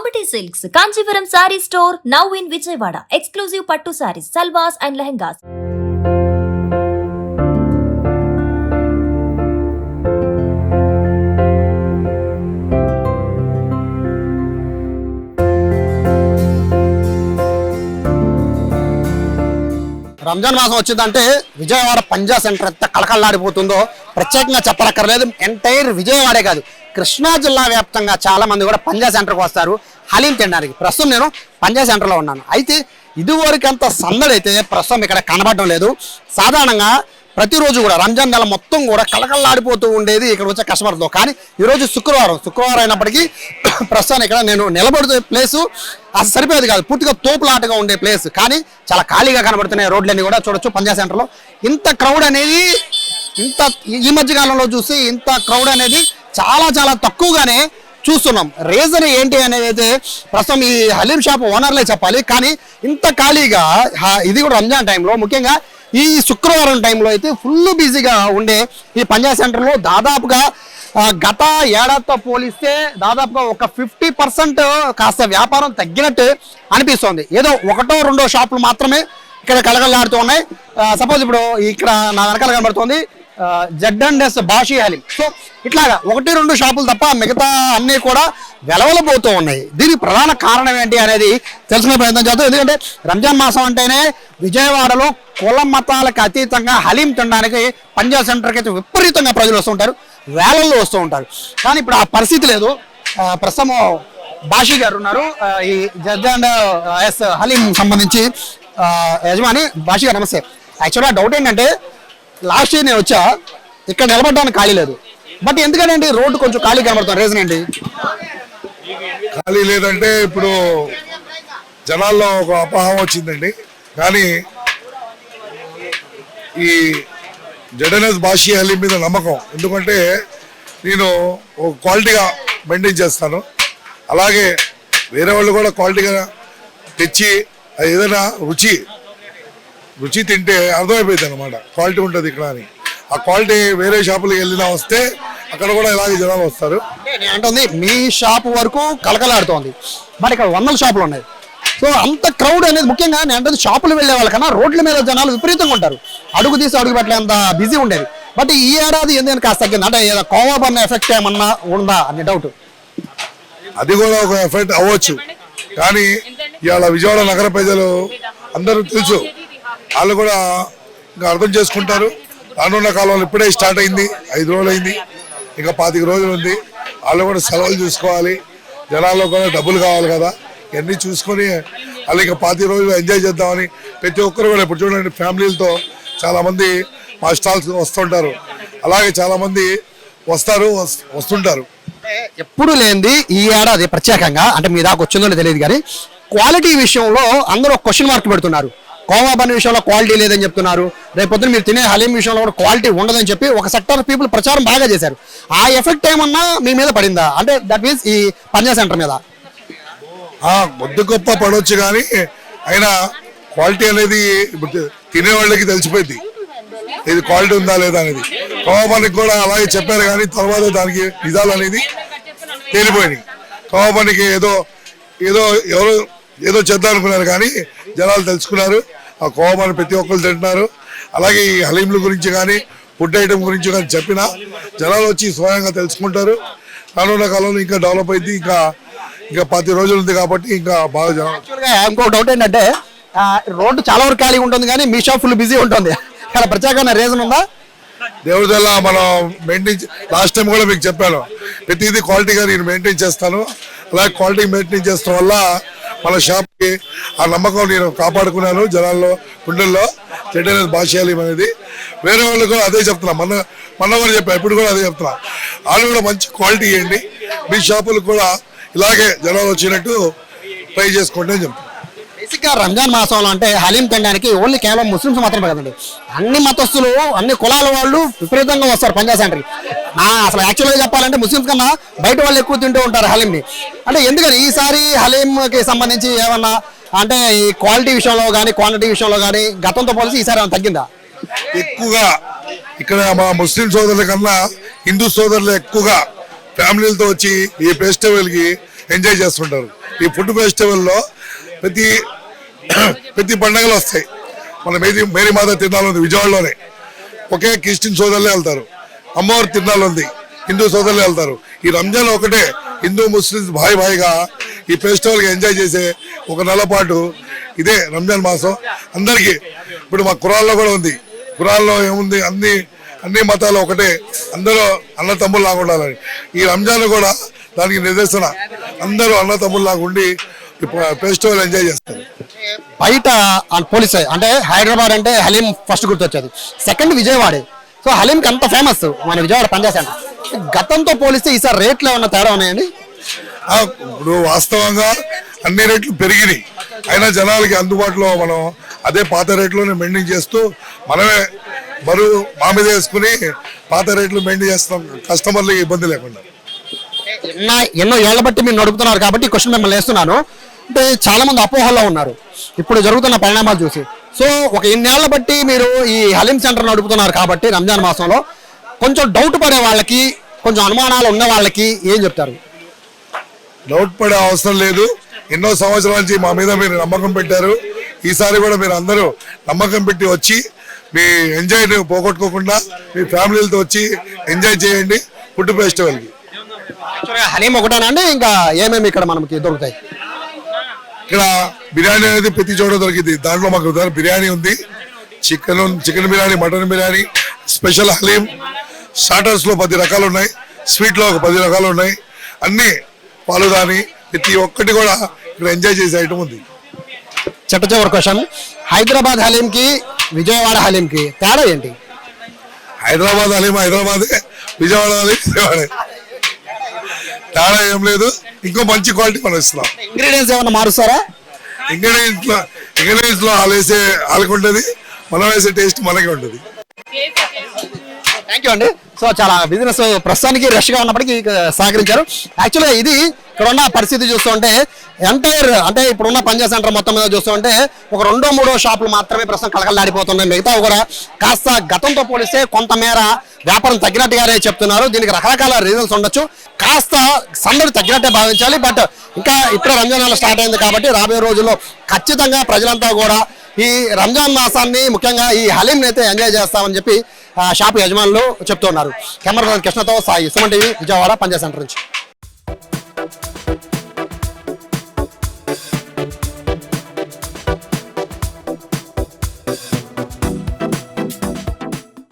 Ambati Silks, Kanchipuram Saree Store, now in Vijayawada. Exclusive Pattu Sarees, Salwas and Lehengas. Ramzan మాసం వచ్చిందంటే విజయవాడ పంజా centre ఎంత కళకళలాడిపోతుందో ప్రత్యేకంగా చెప్పనక్కర్లేదు. ఎంటైర్ విజయవాడే కాదు, కృష్ణా జిల్లా వ్యాప్తంగా చాలా మంది కూడా పంజా సెంటర్కి వస్తారు హలీం తినడానికి. ప్రస్తుతం నేను పంజా సెంటర్లో ఉన్నాను. అయితే ఇదివరకంత సందడి అయితే ప్రస్తుతం ఇక్కడ కనబడడం లేదు. సాధారణంగా ప్రతిరోజు కూడా రంజాన్ నెల మొత్తం కూడా కళకళలాడిపోతూ ఉండేది ఇక్కడ వచ్చే కస్టమర్తో. కానీ ఈరోజు శుక్రవారం అయినప్పటికీ ప్రస్తుతానికి ఇక్కడ నేను నిలబడుతున్న ప్లేసు అసలు సరిపోయేది కాదు, పూర్తిగా తోపులాటగా ఉండే ప్లేస్. కానీ చాలా ఖాళీగా కనబడుతున్నాయి రోడ్లన్నీ కూడా చూడొచ్చు. పంజా సెంటర్లో ఇంత క్రౌడ్ అనేది ఈ మధ్య కాలంలో చూసి ఇంత క్రౌడ్ అనేది చాలా చాలా తక్కువగానే చూస్తున్నాం. రీజన్ ఏంటి అనేది అయితే ప్రస్తుతం ఈ హలీం షాప్ ఓనర్లే చెప్పాలి. కానీ ఇంత ఖాళీగా ఇది కూడా రంజాన్ టైంలో, ముఖ్యంగా ఈ శుక్రవారం టైంలో అయితే ఫుల్ బిజీగా ఉండే ఈ పంజా సెంటర్లో దాదాపుగా గత ఏడాదితో పోలిస్తే దాదాపుగా ఒక 50% కాస్త వ్యాపారం తగ్గినట్టు అనిపిస్తోంది. ఏదో ఒకటో రెండో షాపులు మాత్రమే ఇక్కడ కలగలాడుతూ ఉన్నాయి. సపోజ్ ఇప్పుడు ఇక్కడ నా వెనకాల కనబడుతుంది Z&S బాషీ హలీం. సో ఇట్లాగా 1-2 షాపులు తప్ప మిగతా అన్నీ కూడా వెలవలబోతూ ఉన్నాయి. దీనికి ప్రధాన కారణం ఏంటి అనేది తెలుసుకునే ప్రయత్నం చేద్దాం. ఎందుకంటే రంజాన్ మాసం అంటేనే విజయవాడలో కుల మతాలకు అతీతంగా హలీం తినడానికి పంజా సెంటర్కి అయితే విపరీతంగా ప్రజలు వస్తుంటారు, వేలల్లో వస్తూ ఉంటారు. కానీ ఇప్పుడు ఆ పరిస్థితి లేదు. ప్రస్తుతం బాషీ గారు ఉన్నారు, ఈ Z&S హలీం సంబంధించి యజమాని. బాషీ గారు నమస్తే. యాక్చువల్గా డౌట్ ఏంటంటే లాస్ట్ ఇయర్ నేను వచ్చా, ఇక్కడ నిలబడడానికి ఖాళీ లేదు. బట్ ఎందుకంటే రోడ్డు కొంచెం ఖాళీ కనబడుతుంది, రీజన్ ఏంటి? ఖాళీ లేదంటే ఇప్పుడు జనాల్లో ఒక అపోహం వచ్చిందండి. కానీ ఈ Z&S బాషీ హలీం మీద నమ్మకం. ఎందుకంటే నేను ఒక క్వాలిటీగా మెయింటైన్ చేస్తాను. అలాగే వేరే వాళ్ళు కూడా క్వాలిటీగా తెచ్చి అది ఏదైనా రుచి తింటే అర్థమైపోయింది అనమాట, క్వాలిటీ ఉంటుంది ఇక్కడ అని. ఆ క్వాలిటీ వేరే షాపులకు వెళ్ళినా వస్తే అక్కడ కూడా ఇలాగే జనాలు వస్తారు. నేను అంటుంది మీ షాప్ వరకు కలకలాడుతోంది, బట్ ఇక్కడ 100 షాపులు ఉన్నాయి. సో అంత క్రౌడ్ అనేది ముఖ్యంగా నేను అంటే షాపులు వెళ్ళే వాళ్ళకన్నా రోడ్ల మీద జనాలు విపరీతంగా ఉంటారు. అడుగు తీసి అడుగు పెట్టలే అంత బిజీ ఉండేది. బట్ ఈ ఏడాది ఎందుకంటే కాస్త తగ్గింది, అంటే ఏదో కోవిడ్ అన్న ఎఫెక్ట్ ఏమన్నా ఉందా అనే డౌట్. అది కూడా ఒక ఎఫెక్ట్ అవ్వచ్చు. కానీ ఇవాళ విజయవాడ నగర ప్రజలు అందరూ తెలుసు, వాళ్ళు కూడా ఇంకా అర్థం చేసుకుంటారు. రానున్న కాలంలో ఇప్పుడే స్టార్ట్ అయింది, 5 రోజులు అయింది, ఇంకా 25 రోజులు ఉంది. వాళ్ళు కూడా సెలవులు చూసుకోవాలి, జనాల్లో కూడా డబ్బులు కావాలి కదా, ఇవన్నీ చూసుకొని వాళ్ళు ఇంకా 25 రోజులు ఎంజాయ్ చేద్దామని ప్రతి ఒక్కరు కూడా ఇప్పుడు చూడండి ఫ్యామిలీలతో చాలామంది మా స్టాల్స్ వస్తుంటారు. అలాగే చాలామంది వస్తుంటారు. ఎప్పుడు లేనిది ఈ ఏడాది ప్రత్యేకంగా, అంటే మీ దాకా వచ్చిందో తెలియదు కానీ క్వాలిటీ విషయంలో అందరూ క్వశ్చన్ మార్క్ పెడుతున్నారు. కోవా బన్ విషయంలో క్వాలిటీ లేదని చెప్తున్నారు. రేపు పొద్దున మీరు తినే హలీం విషయంలో కూడా క్వాలిటీ ఉండదని చెప్పి ఒక సెక్టర్ పీపుల్ ప్రచారం బాగా చేశారు. ఆ ఎఫెక్ట్ ఏమన్నా మీ మీద పడిందా? అంటే దట్ మీన్స్ ఈ పంజా సెంటర్ మీద కొద్ది గొప్ప పడవచ్చు, కానీ అయినా క్వాలిటీ అనేది తినే వాళ్ళకి తెలిసిపోయింది, ఇది క్వాలిటీ ఉందా లేదా అనేది. కోవా బన్కి కూడా అలాగే చెప్పారు, కానీ తర్వాత దానికి నిజాలు అనేది తేలిపోయినాయి. కోవా బన్కి ఏదో చేద్దాం అనుకున్నారు, కానీ జనాలు తెలుసుకున్నారు. ఆ కోవా బన్ ప్రతి ఒక్కరు తింటున్నారు. అలాగే ఈ హలీంల గురించి కానీ ఫుడ్ ఐటమ్ గురించి కానీ చెప్పినా జనాలు వచ్చి స్వయంగా తెలుసుకుంటారు. రానున్న కాలంలో ఇంకా డెవలప్ అయింది. ఇంకా 10 రోజులు ఉంది కాబట్టి ఇంకా బాగా జనాలు. ఇంకో డౌట్ ఏంటంటే రోడ్డు చాలా వరకు ఖాళీ ఉంటుంది, కానీ మీ షాప్ ఫుల్ బిజీ ఉంటుంది. ఇక్కడ ప్రత్యేకమైన రీజన్ ఉందా? దేవుడిదల్ల మనం మెయింటైన్, లాస్ట్ టైం కూడా మీకు చెప్పాను, ప్రతిదీ క్వాలిటీగా నేను మెయింటైన్ చేస్తాను. అలాగే క్వాలిటీ మెయింటైన్ చేస్తాం వల్ల మన షాప్కి ఆ నమ్మకం నేను కాపాడుకున్నాను జనాల్లో గుండెల్లో. Z&S బాషీ హలీం అనేది వేరే వాళ్ళు కూడా అదే చెప్తున్నా, మొన్న కూడా చెప్పా, ఇప్పుడు కూడా అదే చెప్తున్నా. వాళ్ళు కూడా మంచి క్వాలిటీ ఇవ్వండి, మీ షాపులకు కూడా ఇలాగే జనాలు వచ్చినట్టు ట్రై చేసుకోండి అని చెప్తాను. బేసిక్గా రంజాన్ మాసంలో అంటే హలీం తినడానికి ఓన్లీ కేవలం ముస్లిమ్స్ మాత్రమే కదండి, అన్ని మతస్థులు అన్ని కులాల వాళ్ళు విపరీతంగా వస్తారు పంజా సెంటర్కి. అసలు యాక్చువల్గా చెప్పాలంటే ముస్లిమ్స్ కన్నా బయట వాళ్ళు ఎక్కువ తింటూ ఉంటారు హలీంని. అంటే ఎందుకని ఈసారి హలీంకి సంబంధించి ఏమన్నా అంటే ఈ క్వాలిటీ విషయంలో కానీ క్వాంటిటీ విషయంలో కానీ గతంతో పోలిసి ఈసారి ఏమైనా తగ్గిందా? ఎక్కువగా ఇక్కడ మా ముస్లిం సోదరుల కన్నా హిందూ సోదరులు ఎక్కువగా ఫ్యామిలీలతో వచ్చి ఈ ఫెస్టివల్కి ఎంజాయ్ చేస్తుంటారు. ఈ ఫుడ్ ఫెస్టివల్లో ప్రతి పండుగలు వస్తాయి. మన మేరీ మాత తిరునాళ్ళు ఉంది విజయవాడలోనే, ఒకే క్రిస్టియన్ సోదరులే వెళ్తారు. అమ్మవారి తిరునాళ్ళు ఉంది, హిందూ సోదరులే వెళ్తారు. ఈ రంజాన్ ఒకటే హిందూ ముస్లిమ్స్ భాయిగా ఈ ఫెస్టివల్కి ఎంజాయ్ చేసే ఒక నెల పాటు ఇదే రంజాన్ మాసం. అందరికీ ఇప్పుడు మా ఖురాన్లో కూడా ఉంది. ఖురాన్లో ఏముంది, అన్ని మతాలు ఒకటే, అందరూ అన్న తమ్ముళ్ళు లాగా ఉండాలని. ఈ రంజాన్ కూడా దానికి నిదర్శన. అందరూ అన్న తమ్ముళ్ళు లాగా ఉండి ఫెస్టివల్ ఎంజాయ్ చేస్తారు. బయట పోలీస్ అంటే హైదరాబాద్ అంటే హలీం ఫస్ట్ గుర్తొచ్చేది, సెకండ్ విజయవాడే. సో హలీంకి అంత ఫేమస్ మన విజయవాడ పంజా సెంటర్. గతంతో పోలిస్తే ఈసారి రేట్లు ఏమన్నా తేడా ఉన్నాయండి? ఇప్పుడు వాస్తవంగా అన్ని రేట్లు పెరిగినాయి, అయినా జనాలకి అందుబాటులో మనం అదే పాత రేట్లోనే మెయింటైన్ చేస్తూ మనమే బరువు మా మీద వేసుకుని పాత రేట్లు మెయింటైన్ చేస్తాం, కస్టమర్లకి ఇబ్బంది లేకుండా. ఎన్నో ఏళ్ల బట్టి మీరు నడుపుతున్నారు కాబట్టి ఈ క్వశ్చన్ మిమ్మల్ని వేస్తున్నాను. అంటే చాలా మంది అపోహల్లో ఉన్నారు ఇప్పుడు జరుగుతున్న పరిణామాలు చూసి. సో ఒక ఇన్నేళ్ల బట్టి మీరు ఈ హలీం సెంటర్ నడుపుతున్నారు కాబట్టి రంజాన్ మాసంలో కొంచెం డౌట్ పడే వాళ్ళకి, కొంచెం అనుమానాలు ఉన్న వాళ్ళకి ఏం చెప్తారు? డౌట్ పడే అవసరం లేదు. ఎన్నో సంవత్సరాల నుంచి మా మీద మీరు నమ్మకం పెట్టారు. ఈసారి కూడా మీరు అందరూ నమ్మకం పెట్టి వచ్చి మీ ఎంజాయ్ పోగొట్టుకోకుండా మీ ఫ్యామిలీలతో వచ్చి ఎంజాయ్ చేయండి ఫుడ్ ఫెస్టివల్కి. హలీం ఒకటేనా అండి, ఇంకా ఏమేమి ఇక్కడ మనకి దొరుకుతాయి? ఇక్కడ బిర్యానీ అనేది ప్రతి చోట దొరికింది. దాంట్లో మాకు బిర్యానీ ఉంది, chicken biryani, mutton biryani, special haleem, స్టార్టర్స్లో 10 రకాలు ఉన్నాయి, స్వీట్లో ఒక 10 రకాలు ఉన్నాయి. అన్నీ పాలుదాని ప్రతి ఒక్కటి కూడా ఇక్కడ ఎంజాయ్ చేసే ఐటమ్ ఉంది. చివరి క్వశ్చన్, హైదరాబాద్ హలీంకి విజయవాడ హలీంకి తేడా ఏంటి? హైదరాబాద్ హలీం హైదరాబాదే, విజయవాడ హలీం విజయవాడే, తేడా ఏం లేదు. ఇంకో మంచి క్వాలిటీ మనం ఇస్తున్నాం. ఇంగ్రీడియంట్స్ ఏమైనా మారుస్తారా? ఇంగ్రీడియంట్స్ లో వాళ్ళకి ఉంటుంది, మనం వేసే టేస్ట్ మనకే ఉంటుంది. థ్యాంక్ యూ అండి. సో చాలా బిజినెస్ ప్రస్తుతానికి రష్ గా ఉన్నప్పటికీ సహకరించారు. యాక్చువల్గా ఇది ఇక్కడ ఉన్న పరిస్థితి చూస్తుంటే ఎంటైర్ అంటే ఇప్పుడున్న పంజా సెంటర్ మొత్తం మీద చూస్తుంటే ఒక 2-3 షాపులు మాత్రమే ప్రస్తుతం కలకలలాడిపోతున్నాయి. మిగతా కూడా కాస్త గతంతో పోలిస్తే కొంతమేర వ్యాపారం తగ్గినట్టుగానే చెప్తున్నారు. దీనికి రకరకాల రీజన్స్ ఉండొచ్చు, కాస్త సందడి తగ్గినట్టే భావించాలి. బట్ ఇంకా ఇప్పుడే రంజాన్ నెల స్టార్ట్ అయింది కాబట్టి రాబోయే రోజుల్లో ఖచ్చితంగా ప్రజలంతా కూడా ఈ రంజాన్ మాసాన్ని ముఖ్యంగా ఈ హలీంని అయితే ఎంజాయ్ చేస్తామని చెప్పి షాపు యజమానులు చెప్తున్నారు. కెమెరా కృష్ణతో సాయి, సుమన్ టీవీ, విజయవాడ పంజా సెంటర్ నుంచి.